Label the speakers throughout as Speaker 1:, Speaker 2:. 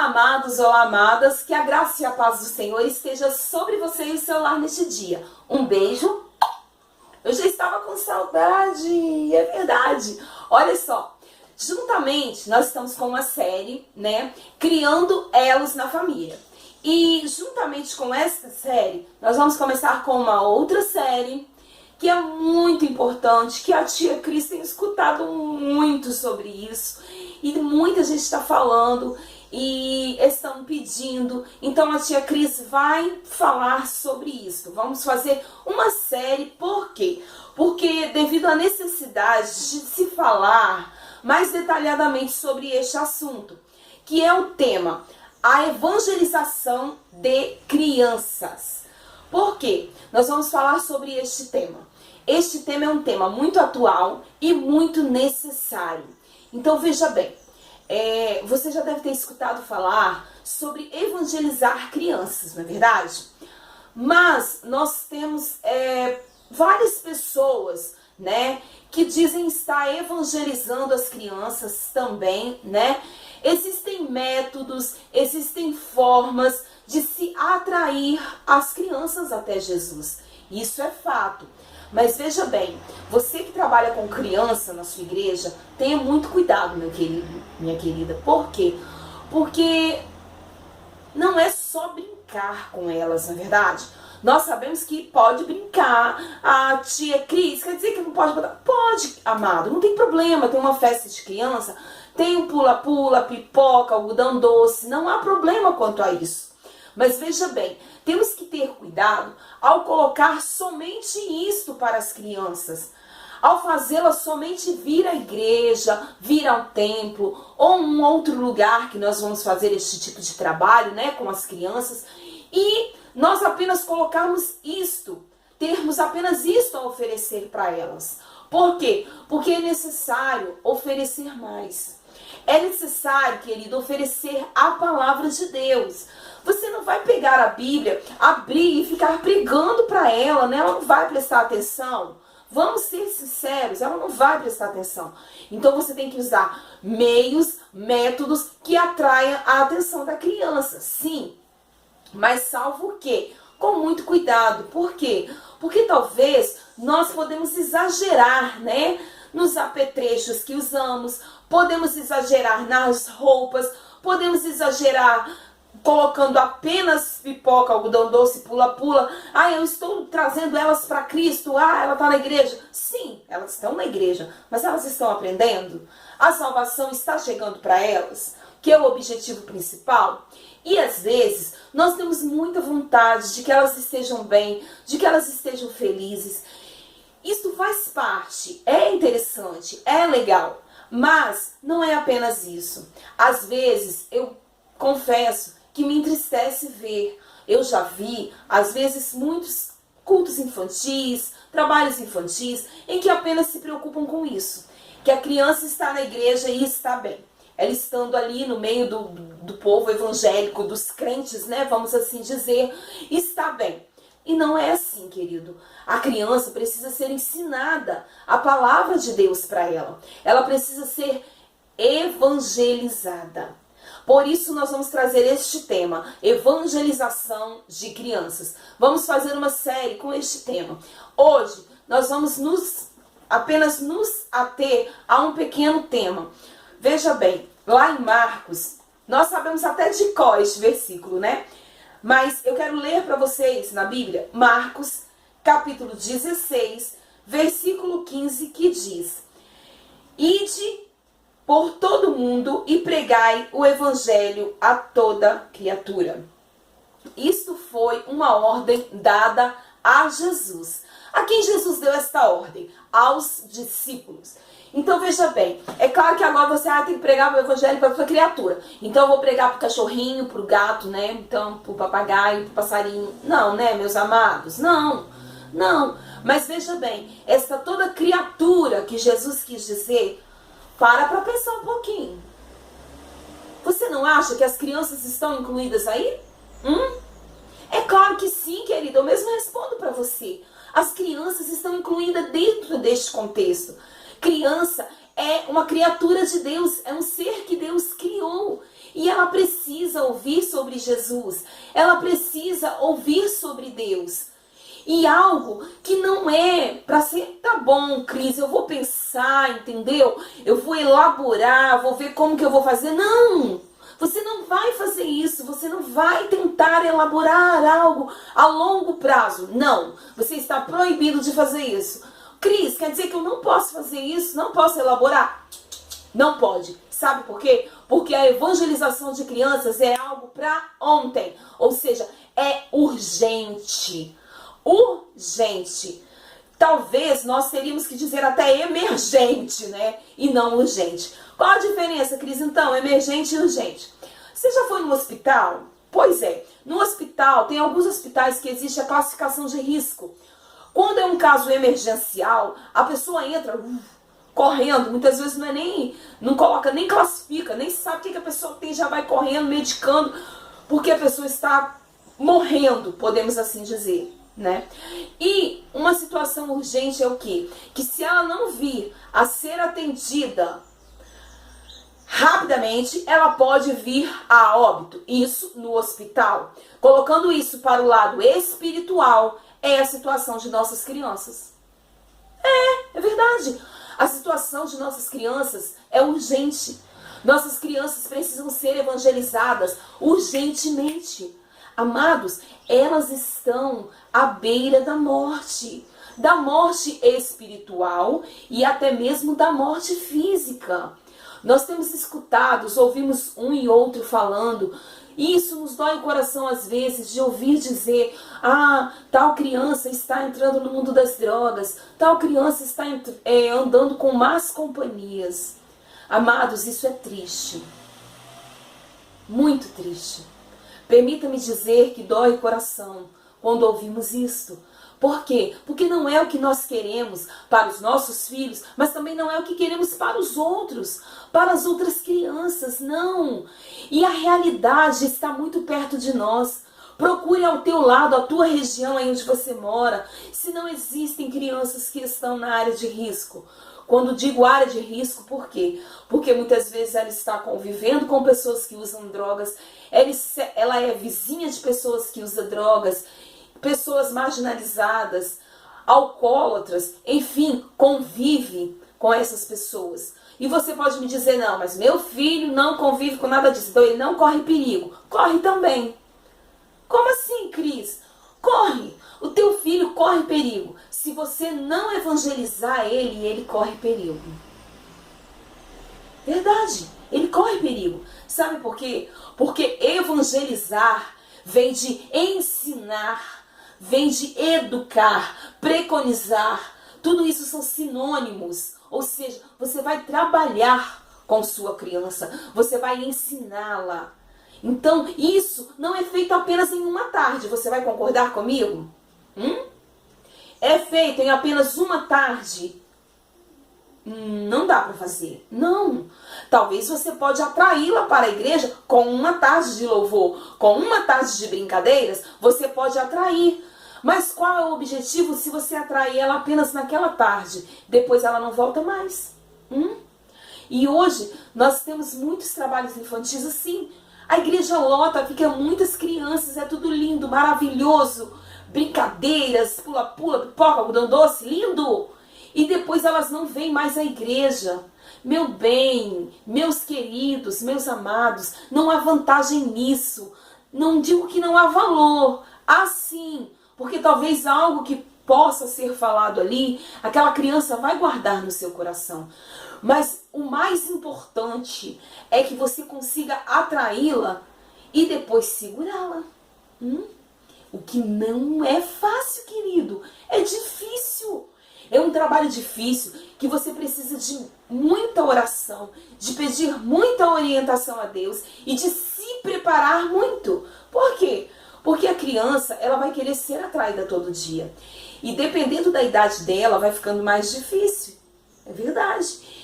Speaker 1: Olá, amados, olá, amadas, que a graça e a paz do Senhor esteja sobre você e o seu lar neste dia. Um beijo. Eu já estava com saudade, é verdade. Olha só, juntamente nós estamos com uma série, né, Criando Elos na Família. E juntamente com esta série, nós vamos começar com uma outra série que é muito importante, que a tia Cris tem escutado muito sobre isso. E muita gente está falando e estão pedindo. Então a tia Cris vai falar sobre isso. Vamos fazer uma série, por quê? Porque devido à necessidade de se falar mais detalhadamente sobre este assunto, que é o tema, a evangelização de crianças. Por quê? Nós vamos falar sobre este tema. Este tema é um tema muito atual e muito necessário. Então veja bem, você já deve ter escutado falar sobre evangelizar crianças, não é verdade? Mas nós temos várias pessoas, né, que dizem estar evangelizando as crianças também, né? Existem métodos, existem formas de se atrair as crianças até Jesus. Isso é fato. Mas veja bem, você que trabalha com criança na sua igreja, tenha muito cuidado, meu querido, minha querida. Por quê? Porque não é só brincar com elas, não é verdade? Nós sabemos que pode brincar. A tia Cris, quer dizer que não pode botar? Pode, amado, não tem problema. Tem uma festa de criança, tem o pula-pula, pipoca, algodão doce, não há problema quanto a isso. Mas veja bem, temos que ter cuidado ao colocar somente isto para as crianças. Ao fazê-las somente vir à igreja, vir ao templo ou um outro lugar que nós vamos fazer este tipo de trabalho, né, com as crianças. E nós apenas colocarmos isto, termos apenas isto a oferecer para elas. Por quê? Porque é necessário oferecer mais. É necessário, querido, oferecer a palavra de Deus. Você não vai pegar a Bíblia, abrir e ficar pregando para ela, né? Ela não vai prestar atenção. Vamos ser sinceros, ela não vai prestar atenção. Então você tem que usar meios, métodos que atraiam a atenção da criança. Sim, mas salvo o quê? Com muito cuidado. Por quê? Porque talvez nós podemos exagerar, né? Nos apetrechos que usamos, podemos exagerar nas roupas, podemos exagerar colocando apenas pipoca, algodão doce, pula-pula. Ah, eu estou trazendo elas para Cristo. Ah, ela está na igreja. Sim, elas estão na igreja, mas elas estão aprendendo. A salvação está chegando para elas, que é o objetivo principal. E às vezes nós temos muita vontade de que elas estejam bem, de que elas estejam felizes. Isso faz parte, é interessante, é legal, mas não é apenas isso. Às vezes, eu confesso que me entristece ver, eu já vi, às vezes, muitos cultos infantis, trabalhos infantis, em que apenas se preocupam com isso. Que a criança está na igreja e está bem. Ela estando ali no meio do povo evangélico, dos crentes, né, vamos assim dizer, está bem. E não é assim, querido. A criança precisa ser ensinada a palavra de Deus para ela. Ela precisa ser evangelizada. Por isso nós vamos trazer este tema, evangelização de crianças. Vamos fazer uma série com este tema. Hoje nós vamos apenas nos ater a um pequeno tema. Veja bem, lá em Marcos, nós sabemos até de cor este versículo, né? Mas eu quero ler para vocês na Bíblia, Marcos, capítulo 16, versículo 15, que diz: Ide por todo mundo e pregai o evangelho a toda criatura. Isto foi uma ordem dada a Jesus. A quem Jesus deu esta ordem? Aos discípulos. Então veja bem, é claro que agora você tem que pregar o evangelho para a sua criatura. Então eu vou pregar para o cachorrinho, para o gato, né? Então para o papagaio, para o passarinho. Não, né, meus amados? Não, não. Mas veja bem, esta toda criatura que Jesus quis dizer, para pensar um pouquinho. Você não acha que as crianças estão incluídas aí? É claro que sim, querida. Eu mesmo respondo para você. As crianças estão incluídas dentro deste contexto. Criança é uma criatura de Deus, é um ser que Deus criou. E ela precisa ouvir sobre Jesus, ela precisa ouvir sobre Deus. E algo que não é para ser, tá bom, Cris, eu vou pensar, entendeu? Eu vou elaborar, vou ver como que eu vou fazer. Não! Você não vai fazer isso, você não vai tentar elaborar algo a longo prazo. Não, você está proibido de fazer isso. Cris, quer dizer que eu não posso fazer isso, não posso elaborar? Não pode. Sabe por quê? Porque a evangelização de crianças é algo para ontem. Ou seja, é urgente. Urgente. Talvez nós teríamos que dizer até emergente, né? E não urgente. Qual a diferença, Cris? Então, emergente e urgente. Você já foi no hospital? Pois é. No hospital, tem alguns hospitais que existe a classificação de risco. Quando é um caso emergencial, a pessoa entra correndo, muitas vezes não coloca, nem classifica, nem sabe o que a pessoa tem, já vai correndo, medicando, porque a pessoa está morrendo, podemos assim dizer, né? E uma situação urgente é o quê? Que se ela não vir a ser atendida rapidamente, ela pode vir a óbito. Isso no hospital. Colocando isso para o lado espiritual, é a situação de nossas crianças. É verdade. A situação de nossas crianças é urgente. Nossas crianças precisam ser evangelizadas urgentemente. Amados, elas estão à beira da morte espiritual e até mesmo da morte física. Nós temos escutado, ouvimos um e outro falando. Isso nos dói o coração às vezes de ouvir dizer: ah, tal criança está entrando no mundo das drogas, tal criança está andando com más companhias. Amados, isso é triste. Muito triste. Permita-me dizer que dói o coração quando ouvimos isto. Por quê? Porque não é o que nós queremos para os nossos filhos, mas também não é o que queremos para os outros, para as outras crianças, não. E a realidade está muito perto de nós. Procure ao teu lado, a tua região aí onde você mora, se não existem crianças que estão na área de risco. Quando digo área de risco, por quê? Porque muitas vezes ela está convivendo com pessoas que usam drogas, ela é vizinha de pessoas que usam drogas, pessoas marginalizadas, alcoólatras, enfim, convive com essas pessoas. E você pode me dizer: não, mas meu filho não convive com nada disso, então ele não corre perigo. Corre também. Como assim, Cris? Corre. O teu filho corre perigo. Se você não evangelizar ele, ele corre perigo. Verdade, ele corre perigo. Sabe por quê? Porque evangelizar vem de ensinar, vem de educar, preconizar. Tudo isso são sinônimos. Ou seja, você vai trabalhar com sua criança, você vai ensiná-la. Então, isso não é feito apenas em uma tarde. Você vai concordar comigo? É feito em apenas uma tarde? Não dá para fazer. Não. Talvez você pode atraí-la para a igreja com uma tarde de louvor, com uma tarde de brincadeiras, você pode atrair. Mas qual é o objetivo se você atrair ela apenas naquela tarde? Depois ela não volta mais. E hoje nós temos muitos trabalhos infantis assim. A igreja lota, fica muitas crianças, é tudo lindo, maravilhoso. Brincadeiras, pula-pula, pipoca, algodão doce, lindo. E depois elas não vêm mais à igreja. Meu bem, meus queridos, meus amados, não há vantagem nisso. Não digo que não há valor. Há sim, porque talvez algo que possa ser falado ali, aquela criança vai guardar no seu coração. Mas o mais importante é que você consiga atraí-la e depois segurá-la. O que não é fácil, querido. É difícil. É um trabalho difícil que você precisa de muita oração, de pedir muita orientação a Deus e de se preparar muito. Por quê? Porque a criança, ela vai querer ser atraída todo dia. E dependendo da idade dela, vai ficando mais difícil. É verdade.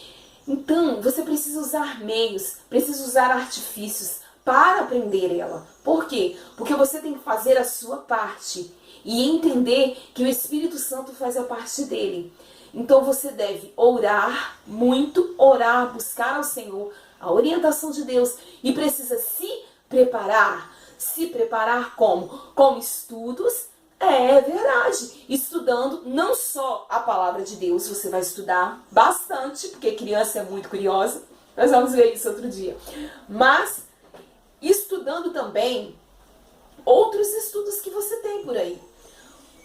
Speaker 1: Então, você precisa usar meios, precisa usar artifícios para prender ela. Por quê? Porque você tem que fazer a sua parte e entender que o Espírito Santo faz a parte dele. Então você deve orar muito, orar, buscar ao Senhor a orientação de Deus e precisa se preparar. Se preparar como? Com estudos. É verdade. Estudando não só a palavra de Deus, você vai estudar bastante, porque criança é muito curiosa. Nós vamos ver isso outro dia. Mas estudando também outros estudos que você tem por aí.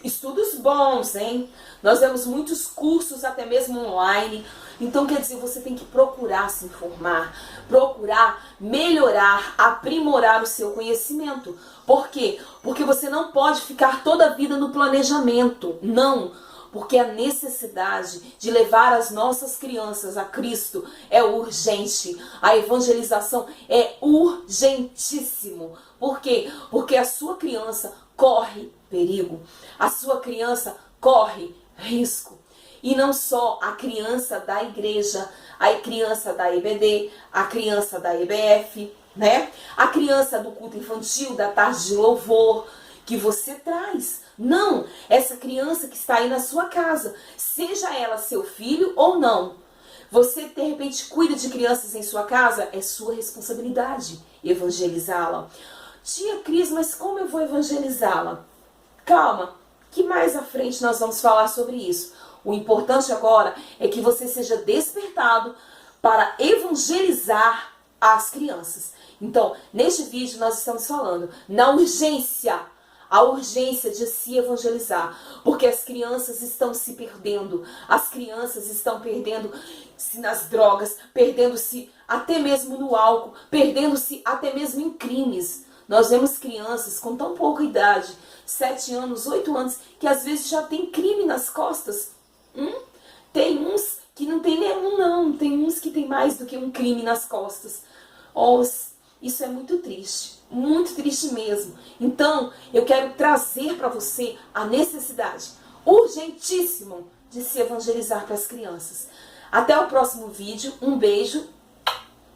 Speaker 1: Estudos bons, hein? Nós temos muitos cursos, até mesmo online. Então, quer dizer, você tem que procurar se informar, procurar melhorar, aprimorar o seu conhecimento. Por quê? Porque você não pode ficar toda a vida no planejamento. Não. Porque a necessidade de levar as nossas crianças a Cristo é urgente. A evangelização é urgentíssimo. Por quê? Porque a sua criança corre perigo. A sua criança corre risco. E não só a criança da igreja, a criança da EBD, a criança da EBF, né? A criança do culto infantil, da tarde de louvor, que você traz. Não, essa criança que está aí na sua casa, seja ela seu filho ou não. Você, de repente, cuida de crianças em sua casa, é sua responsabilidade evangelizá-la. Tia Cris, mas como eu vou evangelizá-la? Calma, que mais à frente nós vamos falar sobre isso. O importante agora é que você seja despertado para evangelizar as crianças. Então, neste vídeo nós estamos falando na urgência, a urgência de se evangelizar, porque as crianças estão se perdendo, as crianças estão perdendo-se nas drogas, perdendo-se até mesmo no álcool, perdendo-se até mesmo em crimes. Nós vemos crianças com tão pouca idade, 7 anos, 8 anos, que às vezes já tem crime nas costas. Tem uns que não tem nenhum não, tem uns que tem mais do que um crime nas costas. Isso é muito triste mesmo. Então, eu quero trazer para você a necessidade urgentíssima de se evangelizar para as crianças. Até o próximo vídeo, um beijo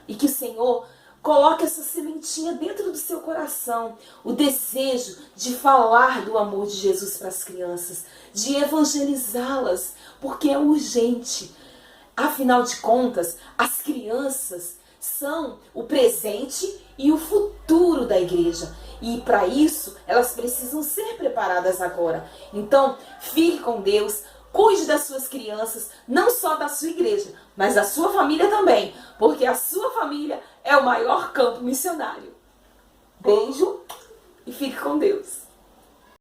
Speaker 1: e que o Senhor coloque essa sementinha dentro do seu coração, o desejo de falar do amor de Jesus para as crianças, de evangelizá-las, porque é urgente. Afinal de contas, as crianças são o presente e o futuro da igreja. E para isso, elas precisam ser preparadas agora. Então, fique com Deus, cuide das suas crianças, não só da sua igreja, mas da sua família também, porque a sua família é o maior campo missionário. Beijo e fique com Deus.